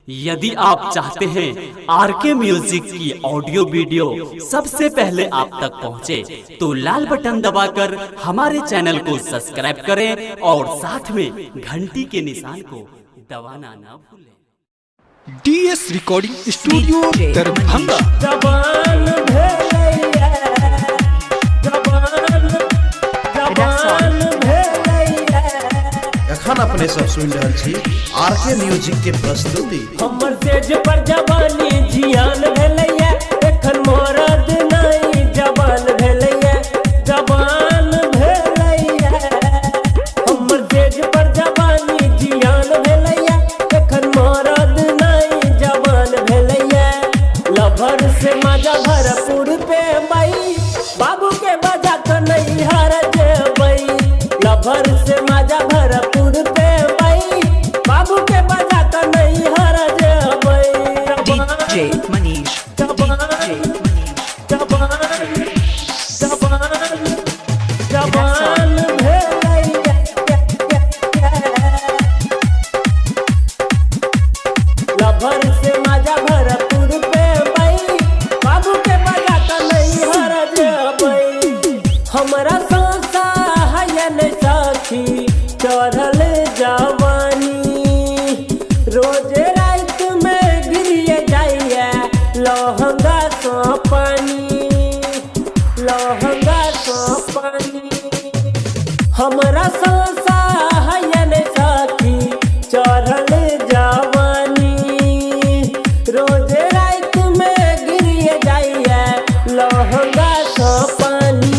यदि आप चाहते हैं आरके म्यूजिक की ऑडियो वीडियो सबसे पहले आप तक पहुंचे, तो लाल बटन दबाकर हमारे चैनल को सब्सक्राइब करें और साथ में घंटी के निशान को दबाना ना भूलें। DS recording studio Darbhanga. एखन अपने सब सुन रहल छी आरके म्यूजिक के प्रस्तुति। हमर सेज पर जवानी जियान भेलैया, एखन मरद नहीं जवान भेलैया, जवान भेलैया। हमर सेज पर जवानी जियान भेलैया, एखन मरद नहीं जवान भेलैया। लभर से मजा भरपूर पे बई, बाबू के बजा तो नहीं हार जेबई। लभर से मजा भरपूर पे बई, बाबू के बजा तो नहीं हार जेबई। DJ Manish, DJ Manish, जवान भेलैया। लभर से मजा भरपूर पे बई, बाबू के बजा तो नहीं हार जेबई। हमरा संसा है न सखी चढ़ल जवानी, रोज रात में गिरिए जाइए लहंगा सो पानी, लहंगा सो पानी। हमरा संसा है न सखी चढ़ल जवानी, रोज रात में गिरिए जाइए लहंगा सो पानी।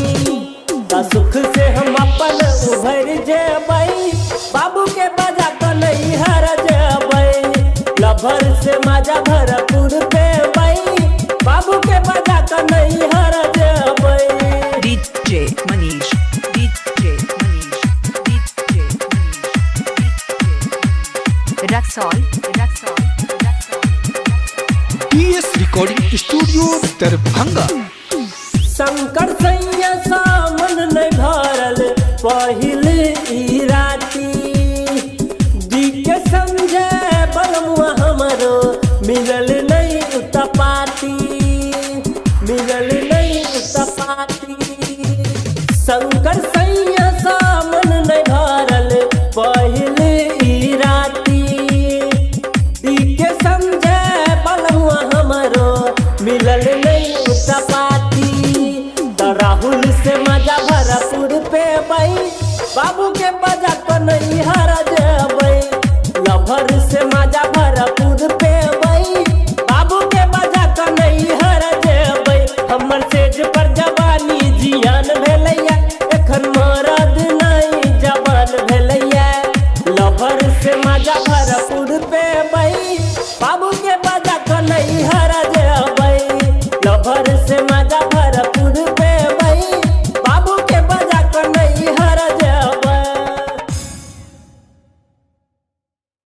सुख से हम अपन उभर जेबई, बाबू के बजा तो नहीं हार जेबई। लभर से मजा भरपूर पे बई, बाबू के बजा तो नहीं हार जेबई। DJ Manish, DJ Manish, DJ Manish, Raxol, Raxol, DS recording studio Darbhanga. Shankar सैया सामन नहीं भरल पहिल ई राती, जी के समझे बलमुआ हमरो मिलल नहीं उतपाती, मिलल नहीं उतपाती। शंकर सैया सामन नहीं भरल पहिल ई राती, जी के समझे बलमुआ हमरो मिलल नहीं उतपाती। राहुल से मजा भरपूर पे बई, बाबू के बजा तो नहीं हार जेबई। लभर से मजा भरपूर पे बई, बाबू के बजा तो नहीं हार जेबई। हमर सेज पर जवानी जियान भेलैया, एखन मरद नहीं जवान भेलैया। लभर से मजा भरपूर पे बई,